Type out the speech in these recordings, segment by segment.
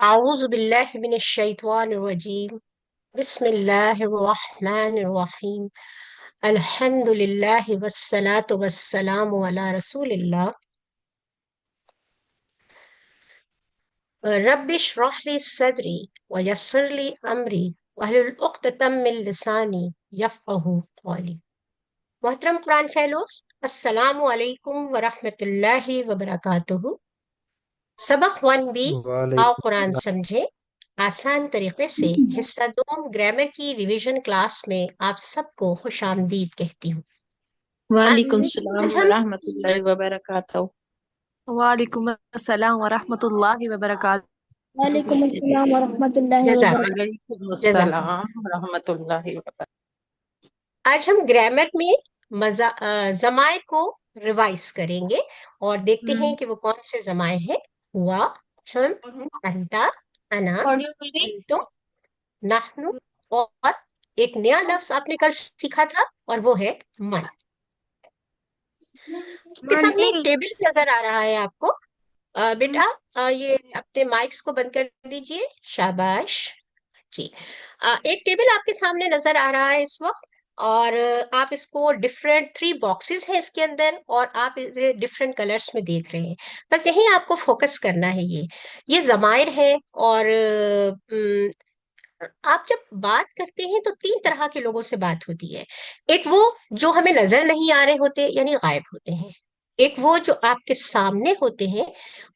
أعوذ بالله من الشيطان الرجيم. بسم الله الرحمن الرحيم. الحمد لله والصلاة والسلام على رسول الله. رب اشرح لي صدري ويسر لي أمري واحلل عقدة من لساني يفقهوا قولي. محترم قرآن فیلوز، السلام علیکم ورحمۃ اللہ وبرکاتہ۔ سبق 1B، آؤ وعلیکم قرآن السلام۔ سمجھے آسان طریقے سے، حصہ دوم گرامر کی ریویژن کلاس میں آپ سب کو خوش آمدید کہتی ہوں۔ وعلیکم السلام آج ہم ورحمۃ اللہ وبرکاتہ۔ وعلیکم السلام ورحمۃ اللہ وبرکاتہ۔ وعلیکم السلام ورحمۃ اللہ جزاک وبرکاتہ۔ وعلیکم جزاک السلام ورحمۃ اللہ وبرکاتہ۔ آج ہم گرامر میں ضمائر کو ریوائز کریں گے اور دیکھتے ہیں کہ وہ کون سے ضمائر ہیں۔ ہوا، ہم، انتا، انا، انتم، نحنو، اور ایک نیا لفظ آپ نے کل سیکھا تھا اور وہ ہے من۔ اس کے سامنے ایک ٹیبل نظر آ رہا ہے آپ کو۔ بیٹا یہ اپنے مائکس کو بند کر دیجئے، شاباش جی۔ ایک ٹیبل آپ کے سامنے نظر آ رہا ہے اس وقت، اور آپ اس کو ڈفرینٹ 3 باکسز ہیں اس کے اندر، اور آپ اسے ڈفرینٹ کلرس میں دیکھ رہے ہیں۔ بس یہیں آپ کو فوکس کرنا ہے۔ یہ ضمائر ہے، اور آپ جب بات کرتے ہیں تو 3 طرح کے لوگوں سے بات ہوتی ہے۔ ایک وہ جو ہمیں نظر نہیں آ رہے ہوتے، یعنی غائب ہوتے ہیں۔ ایک وہ جو آپ کے سامنے ہوتے ہیں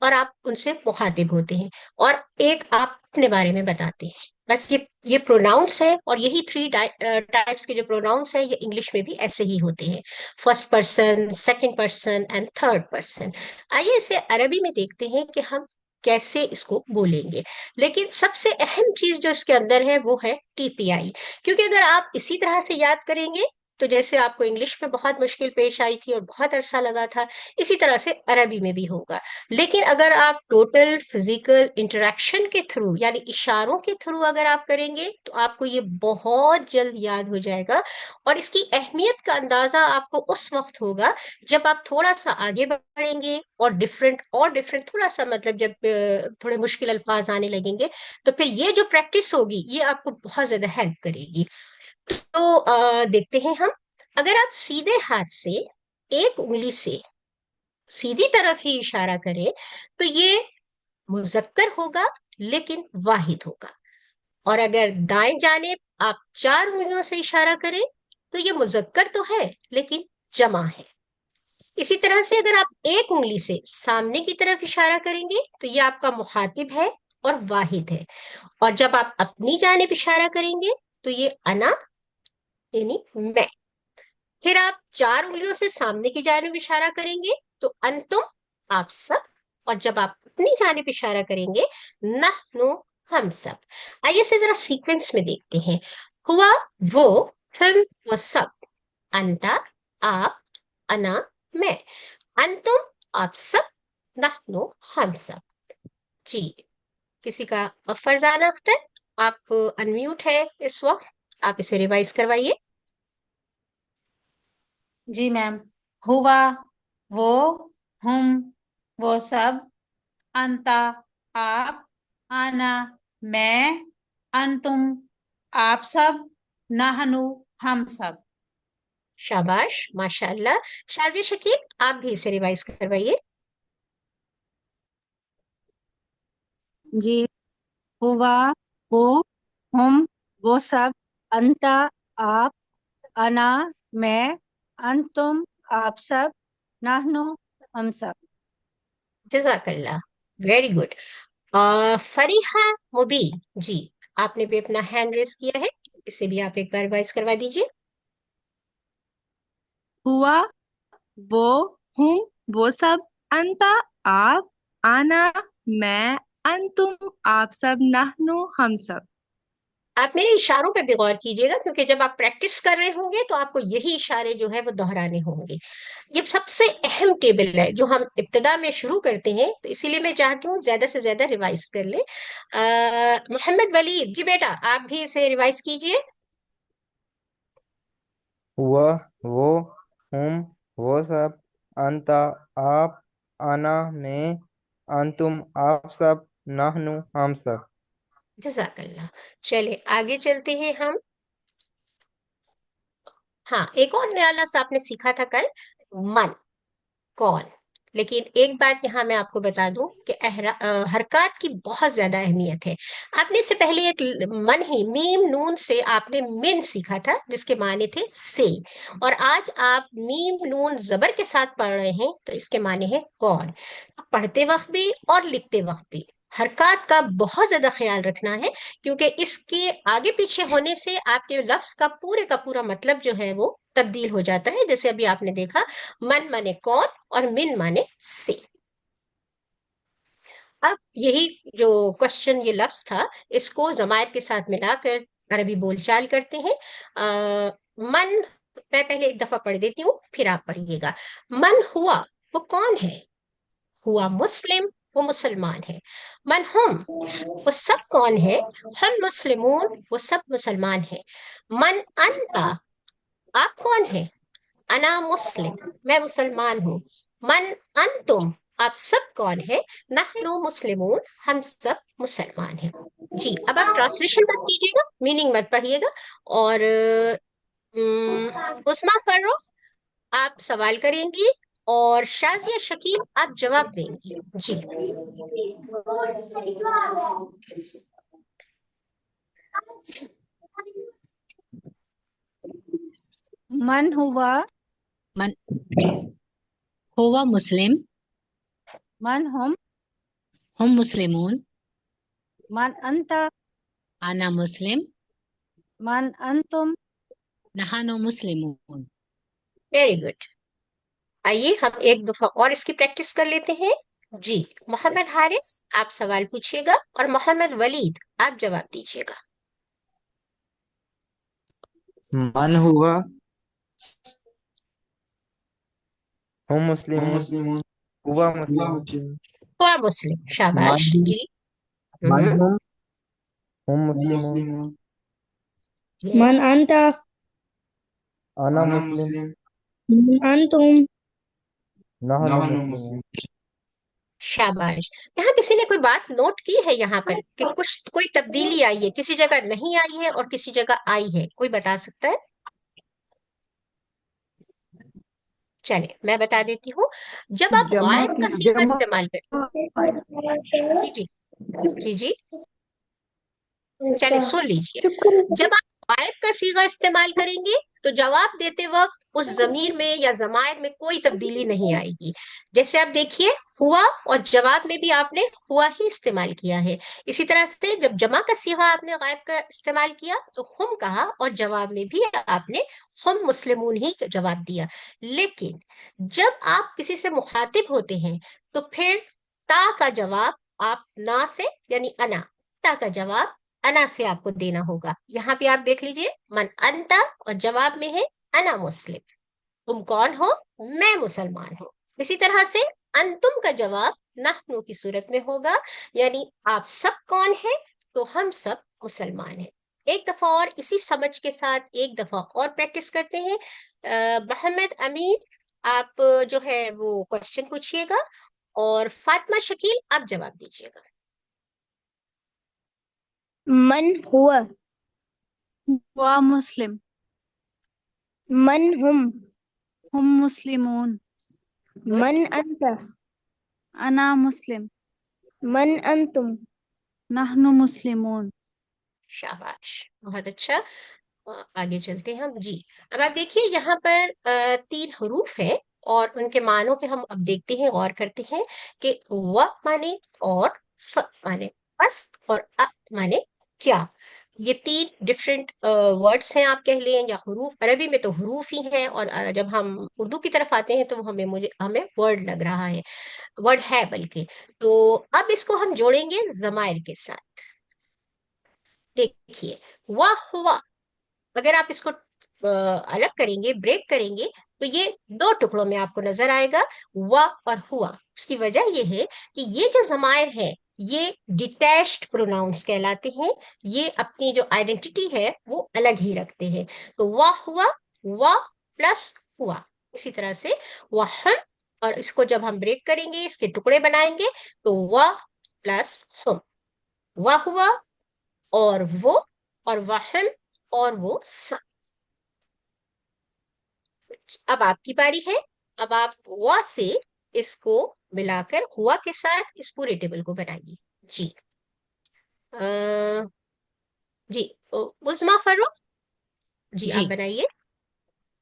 اور آپ ان سے مخاطب ہوتے ہیں، اور ایک آپ اپنے بارے میں بتاتے ہیں۔ بس یہ پروناؤنس ہے، اور یہی 3 ٹائپس کے جو پروناؤنس ہیں یہ انگلش میں بھی ایسے ہی ہوتے ہیں، first person, second person and third person. آئیے اسے عربی میں دیکھتے ہیں کہ ہم کیسے اس کو بولیں گے۔ لیکن سب سے اہم چیز جو اس کے اندر ہے وہ ہے ٹی پی آئی، کیونکہ اگر آپ اسی طرح سے یاد کریں گے تو جیسے آپ کو انگلش میں بہت مشکل پیش آئی تھی اور بہت عرصہ لگا تھا، اسی طرح سے عربی میں بھی ہوگا۔ لیکن اگر آپ ٹوٹل فزیکل انٹریکشن کے تھرو، یعنی اشاروں کے تھرو اگر آپ کریں گے تو آپ کو یہ بہت جلد یاد ہو جائے گا، اور اس کی اہمیت کا اندازہ آپ کو اس وقت ہوگا جب آپ تھوڑا سا آگے بڑھیں گے اور ڈفرینٹ تھوڑا سا، مطلب جب تھوڑے مشکل الفاظ آنے لگیں گے تو پھر یہ جو پریکٹس ہوگی یہ آپ کو بہت زیادہ ہیلپ کرے گی۔ تو دیکھتے ہیں ہم، اگر آپ سیدھے ہاتھ سے ایک انگلی سے سیدھی طرف ہی اشارہ کریں تو یہ مذکر ہوگا لیکن واحد ہوگا، اور اگر دائیں جانب آپ 4 انگلیوں سے اشارہ کریں تو یہ مذکر تو ہے لیکن جمع ہے۔ اسی طرح سے اگر آپ ایک انگلی سے سامنے کی طرف اشارہ کریں گے تو یہ آپ کا مخاطب ہے اور واحد ہے، اور جب آپ اپنی جانب اشارہ کریں گے تو یہ انا یعنی میں۔ پھر آپ 4 انگلیوں سے سامنے کی جانب اشارہ کریں گے تو انتم آپ سب، اور جب آپ اپنی جانب اشارہ کریں گے نحنو ہم سب۔ آئیے اسے ذرا سیکوینس میں دیکھتے ہیں۔ ہوا، وہ، ہم، وہ سب، انتا آپ، انا میں، انتم آپ سب، نحنو ہم سب۔ جی، کسی کا فرزانہ اختر، آپ انمیوٹ ہے اس وقت، آپ اسے ریوائز کروائیے۔ جی میم۔ ہوا، وہ، ہم، وہ سب، انتا آپ، انا میں، انتم آپ سب، نحنو ہم سب۔ شاباش، ماشاء اللہ۔ شازیہ شکیب، آپ بھی اسے ریوائز کروائیے۔ جی، ہوا، وہ، ہم، وہ سب، انتا آپ، انا میں، انتم آپ سب، نحنو ہم سب۔ جزاک اللہ، ویری گڈ۔ فریحہ مبین، جی آپ نے بھی اپنا ہینڈ ریز کیا ہے، اسے بھی آپ ایک بار ریوائز کروا دیجیے۔ ہوا، وہ، ہوں، وہ سب، انتا آپ، آنا میں، انتم آپ سب، نحنو ہم سب۔ آپ میرے اشاروں پہ بھی غور کیجیے گا، کیونکہ جب آپ پریکٹس کر رہے ہوں گے تو آپ کو یہی اشارے جو ہے وہ دہرانے ہوں گے۔ یہ سب سے اہم ٹیبل ہے جو ہم ابتدا میں شروع کرتے ہیں، تو اسی لیے میں چاہتی ہوں زیادہ سے زیادہ ریوائز کر لیں۔ محمد ولید جی بیٹا، آپ بھی اسے ریوائز کیجیے۔ ہوا، وہ، ہم، وہ سب، انتا آپ، انا میں، انتم آپ سب، नहनु हम सब। जज़ाकल्लाह। चले आगे चलते हैं हम। हाँ, एक और नया लफ्ज आपने सीखा था कल, मन, कौन। लेकिन एक बात यहाँ मैं आपको बता दूं कि हरकत की बहुत ज्यादा अहमियत है। आपने इससे पहले एक मन ही, मीम नून से आपने मिन सीखा था जिसके माने थे से, और आज आप मीम नून जबर के साथ पढ़ रहे हैं तो इसके माने हैं कौन। तो पढ़ते वक्त भी और लिखते वक्त भी हरकत का बहुत ज्यादा ख्याल रखना है, क्योंकि इसके आगे पीछे होने से आपके लफ्ज का पूरा मतलब जो है वो तब्दील हो जाता है। जैसे अभी आपने देखा, मन माने कौन और मिन माने से। अब यही जो क्वेश्चन, ये लफ्ज था, इसको जमायर के साथ मिलाकर अरबी बोलचाल करते हैं। मन, मैं पहले एक दफा पढ़ देती हूँ फिर आप पढ़िएगा। मन हुआ, वो कौन है। हुआ मुस्लिम, वो मुसलमान है। मन हम, वो सब कौन है। हम मुस्लिमून, वो सब मुसलमान है। मन अंता, आप कौन है। अना मुस्लिम, मैं मुसलमान हूँ। मन अंतुम, आप सब कौन है। नहनु मुस्लिमून, हम सब मुसलमान हैं। जी, अब आप ट्रांसलेशन मत कीजिएगा, मीनिंग मत पढ़िएगा। और उस्मा फर्रुख, आप सवाल करेंगी और शाजिया शकील आप जवाब देंगी। जी। मन हुआ, मन हुआ मुस्लिम, मन हम मुस्लिमून, मन अंता, आना मुस्लिम, मन अंतुम। नहानो मुस्लिमून। Very good. आइए हम एक दफा और इसकी प्रैक्टिस कर लेते हैं। जी, मोहम्मद हारिस आप सवाल पूछिएगा और मोहम्मद वलीद आप जवाब दीजिएगा। मन हुआ हम मुस्लिमून, हुआ मुस्लिम। हुआ मुस्लिम, शाबाश मन जी। मन हम्म, हम मुस्लिमून, मन यस, अंता, अना मुस्लिम, मन अंतुम, नहनु मुस्लिम। शाबाश। यहाँ किसी ने कोई बात नोट की है यहाँ पर कि कुछ कोई तब्दीली आई है, किसी जगह नहीं आई है और किसी जगह आई है, कोई बता सकता है। चलिए मैं बता देती हूँ। जब आप जमा गायब का की सीगा जमा इस्तेमाल करते, जी जी जी जी, चलिए सुन लीजिए। चुप करो। जब आप गायब का सीगा इस्तेमाल करेंगे तो जवाब देते वक्त उस जमीर में या जमायर में कोई तब्दीली नहीं आएगी। जैसे आप देखिए, हुआ और जवाब में भी आपने हुआ ही इस्तेमाल किया है। इसी तरह से जब जमा का सीगा आपने गायब का इस्तेमाल किया तो हम कहा और जवाब में भी आपने हम मुस्लिमून ही जवाब दिया। लेकिन जब आप किसी से मुखातिब होते हैं तो फिर ता का जवाब आप ना से, यानी अना, ता का जवाब अना से आपको देना होगा। यहाँ पे आप देख लीजिए, मन अंता और जवाब में है अना मुस्लिम, तुम कौन हो, मैं मुसलमान हूँ। इसी तरह से अंतुम का जवाब नहनु की सूरत में होगा, यानी आप सब कौन है, तो हम सब मुसलमान हैं। एक दफा और इसी समझ के साथ एक दफा और प्रैक्टिस करते हैं। मोहम्मद अमीन आप जो है वो क्वेश्चन पूछिएगा और फातिमा शकील आप जवाब दीजिएगा। मन हुआ, हुआ मुस्लिम, मन हम मुस्लिमून, गुड, मन अंता, अना मुस्लिम, मन अंतुम। नहनु मुस्लिमून। शाबाश, बहुत अच्छा। आगे चलते हैं हम। जी, अब आप देखिए यहाँ पर 3 हरूफ है और उनके मानों पे हम अब देखते हैं, गौर करते हैं कि व माने और फ माने बस और अ माने क्या। ये 3 डिफरेंट वर्ड्स हैं आप कह लें, या हरूफ। अरबी में तो हरूफ ही हैं और जब हम उर्दू की तरफ आते हैं तो वो हमें वर्ड लग रहा है, वर्ड है बल्कि। तो अब इसको हम जोड़ेंगे जमायर के साथ। देखिए, वाह हुआ, अगर आप इसको अलग करेंगे, ब्रेक करेंगे, तो ये 2 टुकड़ों में आपको नजर आएगा, वा और हुआ। उसकी वजह ये है कि ये जो जमायर है ये डिटैच्ड प्रोनाउंस कहलाते हैं। ये अपनी जो आइडेंटिटी है वो अलग ही रखते हैं। तो वाह हुआ, वाह प्लस हुआ। इसी तरह से वह, और इसको जब हम ब्रेक करेंगे, इसके टुकड़े बनाएंगे, तो वाह प्लस हम। वहुवा और वो, और वहम और वो सब। अब आपकी बारी है। अब आप वा से इसको मिलाकर हुआ के साथ इस पूरे टेबल को बनाइए। जी जी उस्मा फरूक जी, आप जी। बनाइए।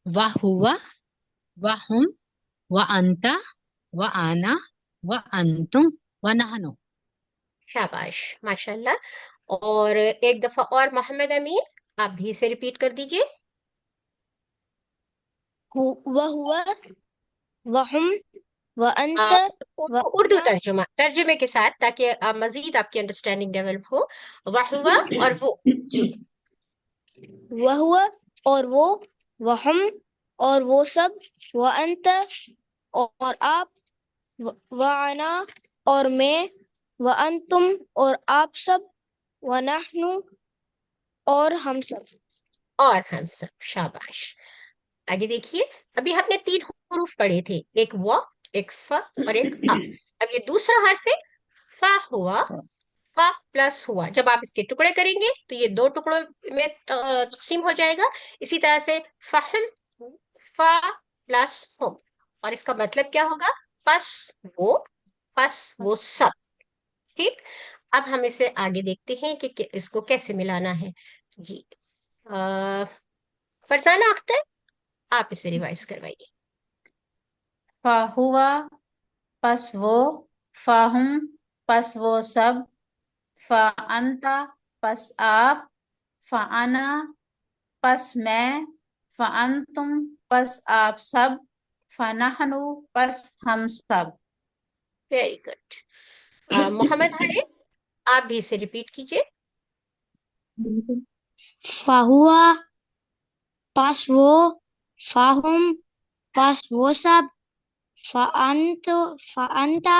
वाह हुआ, वाह हम, व अंता, व आना, व अंतुम, व नहनु। शाबाश, माशाल्लाह। और एक दफा और मोहम्मद अमीन, आप भी इसे रिपीट कर दीजिए। वहुवा वहुम वअंत उर्दू वअना तर्जुमे के साथ, ताकि मजीद आपकी अंडरस्टैंडिंग डेवलप हो। वहुवा और वो। जी वहुवा और वो, वहुम और वो सब, वअंत और आप, वअना और मैं, वअंतुम और आप सब, वनहनु और हम सब। और हम सब, शाबाश। आगे देखिए, अभी हमने 3 हुरूफ पढ़े थे, एक व, एक फ और एक अ। अब ये दूसरा हर्फ है, फा हुआ, फा प्लस हुआ। जब आप इसके टुकड़े करेंगे तो ये 2 टुकड़ों में तकसीम हो जाएगा। इसी तरह से फहम, फा प्लस हुम, और इसका मतलब क्या होगा? पस वो, पस वो सब। ठीक। अब हम इसे आगे देखते हैं कि इसको कैसे मिलाना है। जी फरजाना अख्तर, आप इसे रिवाइज करवाइए। फाहुआ पस वो, फाहुम पस वो सब, फाअंता पस आप, फाअना पस मैं, फाअंतुम पस आप सब, फनहनु पस हम सब। Very good. मोहम्मद हारिस, आप भी इसे रिपीट कीजिए। फाहुआ पास वो, फाहुम पास वो सब, फाअंत फाअंता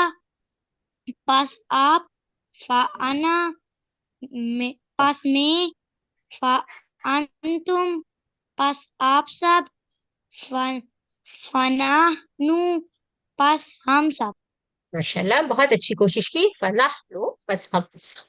पास आप, फाअना में पास में, फाअंतुम पास आप सब, फन फनाहनु पास हम सब। माशाल्लाह, बहुत अच्छी कोशिश की। फनहनु बस हम सब।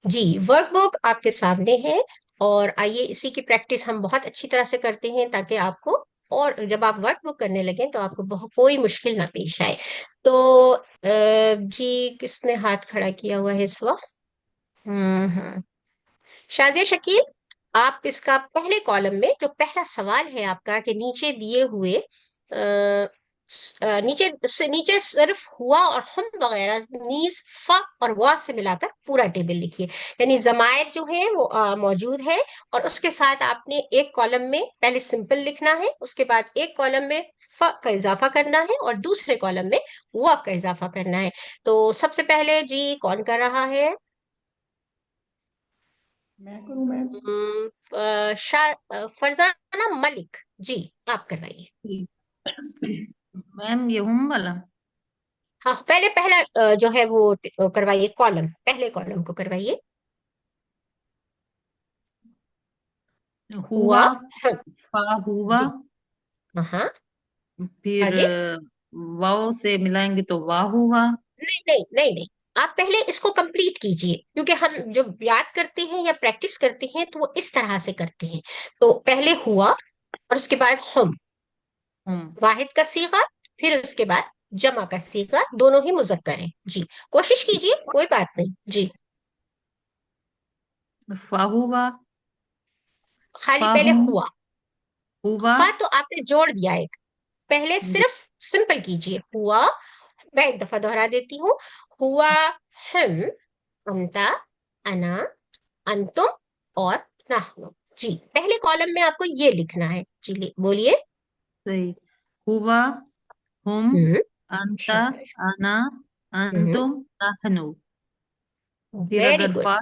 जी, वर्कबुक आपके सामने है, और आइए इसी की प्रैक्टिस हम बहुत अच्छी तरह से करते हैं, ताकि आपको, और जब आप वर्कबुक करने लगे तो आपको बहुत कोई मुश्किल ना पेश आए। तो जी, किसने हाथ खड़ा किया हुआ है इस वक्त? शाजिया शकील, आप इसका पहले कॉलम में जो पहला सवाल है आपका, कि नीचे दिए हुए नीचे सिर्फ हुआ और हम वगैरह नीज फा और वा से मिलाकर पूरा टेबल लिखिए। यानी जमायर जो है वो मौजूद है, और उसके साथ आपने एक कॉलम में पहले सिंपल लिखना है, उसके बाद एक कॉलम में फ का इजाफा करना है, और दूसरे कॉलम में वा का इजाफा करना है। तो सबसे पहले जी कौन कर रहा है? मैं करूँ मैम? फरजाना मलिक जी, आप करवाइए। मैम ये हम वाला हाँ, पहले पहला जो है वो करवाइए, कॉलम, पहले कॉलम को करवाइए। हुआ, हुआ, हाँ, फा हुआ, जी हाँ। फिर आगे, वाव से मिलाएंगे तो वाह हुआ। नहीं नहीं नहीं नहीं, आप पहले इसको कंप्लीट कीजिए, क्योंकि हम जब याद करते हैं या प्रैक्टिस करते हैं तो वो इस तरह से करते हैं। तो पहले हुआ, और उसके बाद हम, वाहिद का सीगा, फिर उसके बाद जमा का सीगा, दोनों ही मुज़क्कर हैं। जी, कोशिश कीजिए, कोई बात नहीं। जी, फा हुआ, खाली फा पहले हुम, हुआ। हुआ, फा तो आपने जोड़ दिया एक, पहले सिर्फ सिंपल कीजिए, हुआ। मैं एक दफा दोहरा देती हूँ। हुआ, हम, अंता, अना, अंतुम और नहनु। जी, पहले कॉलम में आपको ये लिखना है। जी, बोलिए। सही। हुआ, हुम, हम्म, अंता, शाबाश। अना, हम्म, अंतुम, नहनु। फिर वेरी अगर गुड। फा,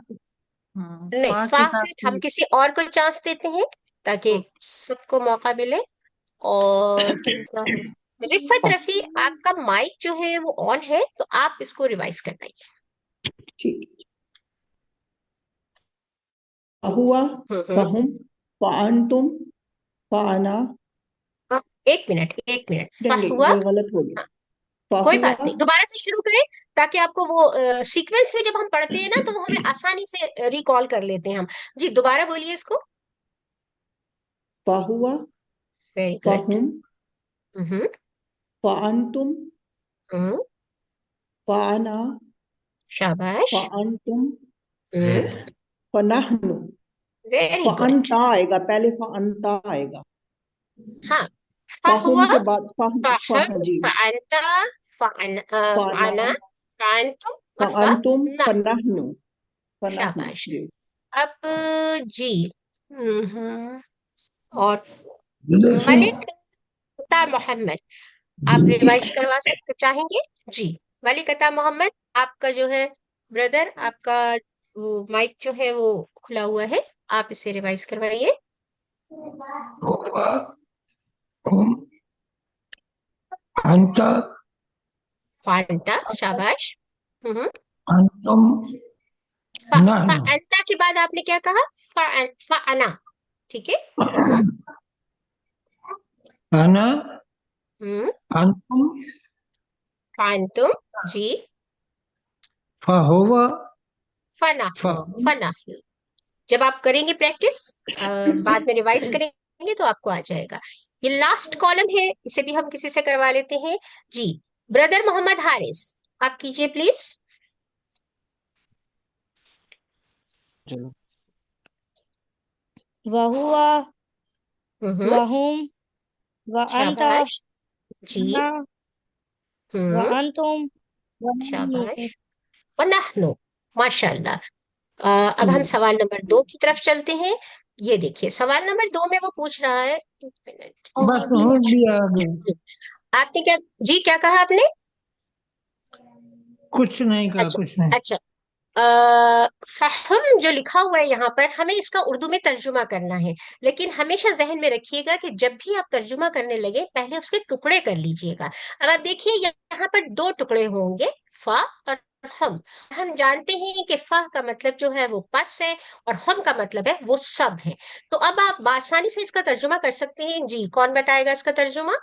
नहीं, फा फा के साथ हम किसी और को चांस देते हैं, ताकि सबको मौका मिले। और किनका है? रिफत रफी, आपका माइक जो है वो ऑन है, तो आप इसको रिवाइज करवाइए। हुआ, हम्म। फहुम, फाअंतुम, फाअना। हाँ, एक मिनट एक मिनट, नहीं नहीं, फहुआ। ये गलत हो गया। कोई فهو बात नहीं, दोबारा से शुरू करें ताकि आपको वो सीक्वेंस में जब हम पढ़ते हैं ना तो वो हमें आसानी से रिकॉल कर लेते हैं हम। जी दोबारा बोलिए इसको। فهو वेरी गुड। فهم हम्म فأنتم हम्म فأنا शाबाश। فأنتم हम्म فنحن वेरी गुड। فأنت आएगा, पहले فأنت आएगा, हाँ, فهم फहुआ, के बाद फह फहम, फह जी, फअंता, فأنا फअना, फअंतुम और فأنتم फनहनु। فنحن فنحن शाबाश। जी। अब जी और मलिक अता मोहम्मद, आप रिवाइज करवा सकते चाहेंगे? जी मलिक अता मोहम्मद, आपका जो है ब्रदर, आपका वो माइक जो है वो खुला हुआ है, आप इसे रिवाइज करवाइए। أنت फांता, शाबाश। हम्म أنتم نحن फांता के बाद आपने क्या कहा? फाना, ठीक है। أنا हम्म أنتم फांतुम, जी। فهو फनाहनु, فهم फनाहनु। जब आप करेंगे प्रैक्टिस, बाद में रिवाइज करेंगे तो आपको आ जाएगा। ये लास्ट कॉलम है, इसे भी हम किसी से करवा लेते हैं। जी ब्रदर मोहम्मद हारिस, आप कीजिए प्लीज। चलो वहुवा हम्म वहुम व अंता शाबाश। जी अना व हम्म अंतुम व नहनु। शाबाश। वनहनु, माशाल्लाह। अब हम सवाल नंबर 2 की तरफ चलते हैं। ये देखिए सवाल नंबर 2 में वो पूछ रहा है, एक बस हो गया आगे, मिनट। आपने क्या, जी क्या कहा आपने? कुछ नहीं कहा, अच्छा कुछ नहीं। अच्छा, फहम जो लिखा हुआ है यहाँ पर, हमें इसका उर्दू में तर्जुमा करना है। लेकिन हमेशा जहन में रखिएगा कि जब भी आप तर्जुमा करने लगे पहले उसके टुकड़े कर लीजिएगा। अब आप देखिए यहाँ पर 2 टुकड़े होंगे, फा और हम जानते हैं कि फा का मतलब जो है वो पस है और हम का मतलब है वो सब है। तो अब आप आसानी से इसका तर्जुमा कर सकते हैं। जी कौन बताएगा इसका तर्जुमा?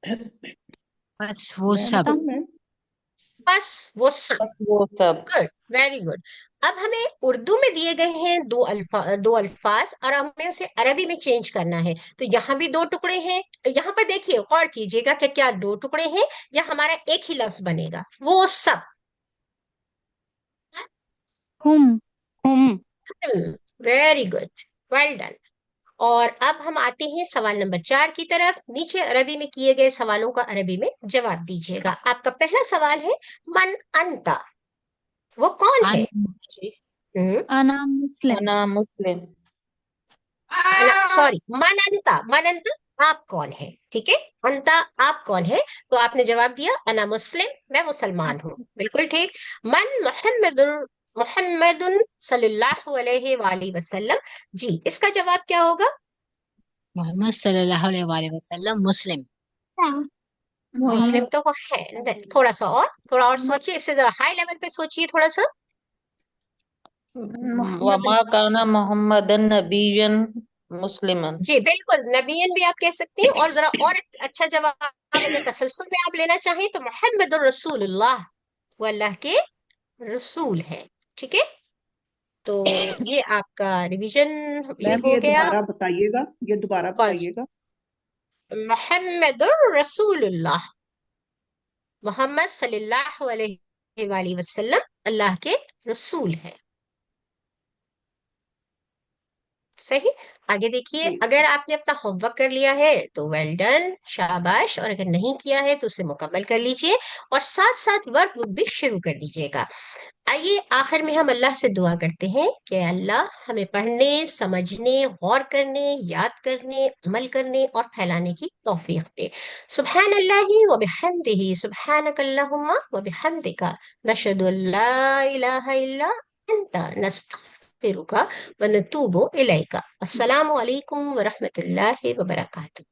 बस वो मैं सब। बताऊं मैम? बस वो सब। बस वो सब। Good, very good. अब हमें उर्दू में दिए गए हैं दो अल्फाज और हमें उसे अरबी में चेंज करना है। तो यहाँ भी 2 टुकड़े हैं। यहाँ पर देखिए गौर कीजिएगा कि क्या 2 टुकड़े हैं या हमारा एक ही लफ्ज बनेगा, वो सब। हुम हम वेरी गुड, वेल डन। और अब हम आते हैं सवाल नंबर 4 की तरफ। नीचे अरबी में किए गए सवालों का अरबी में जवाब दीजिएगा। आपका पहला सवाल है, मन अंता, वो कौन है? अन जी हम्म अना मुस्लिम। अना मुस्लिम। सॉरी, मन अंता, मन अंता, आप कौन है? ठीक है, अंता आप कौन है? तो आपने जवाब दिया अना मुस्लिम, मैं मुसलमान हूँ। बिल्कुल ठीक। मन मोहम्मदुर मोहम्मदुन सल्लल्लाहु अलैहि वसल्लम, जी इसका जवाब क्या होगा? मोहम्मद सल्लल्लाहु अलैहि वसल्लम मुस्लिम। मुस्लिम तो वो है। थोड़ा और सोचिए, इससे जरा हाई लेवल पे सोचिए थोड़ा सा। वमा काना मोहम्मदन नबियन मुस्लिमन। जी बिल्कुल, नबीयन भी आप कह सकते हैं। और जरा और एक अच्छा जवाब अगर तसल्सुल में आप लेना चाहें तो मोहम्मद रसूलुल्लाह, वो अल्लाह के रसूल है। ठीक है, तो ये आपका रिवीजन ये मैम हो ये गया। दोबारा बताइएगा, ये दोबारा कौन? बताइएगा। मोहम्मद रसूलुल्लाह, मोहम्मद सल्लल्लाहु अलैहि वसल्लम अल्लाह के रसूल है। सही। आगे देखिए, जी अगर आपने अपना होमवर्क कर लिया है तो वेल डन, शाबाश। और अगर नहीं किया है तो उसे मुकम्मल कर लीजिए और साथ साथ वर्कबुक भी शुरू कर दीजिएगा। आइए आखिर में हम अल्लाह से दुआ करते हैं कि अल्लाह हमें पढ़ने, समझने, गौर करने, याद करने, अमल करने और फैलाने की तौफीक दे। सुब्हान अल्लाहि व बिहम्दिही, सुब्हानक अल्लाहुम्मा व बिहम्दिका, नशहदु अल्ला इलाहा इल्ला अंता, नस्तगफिरुका व नतूबु इलैका। अस्सलामु अलैकुम व रहमतुल्लाहि व बरकातुहू।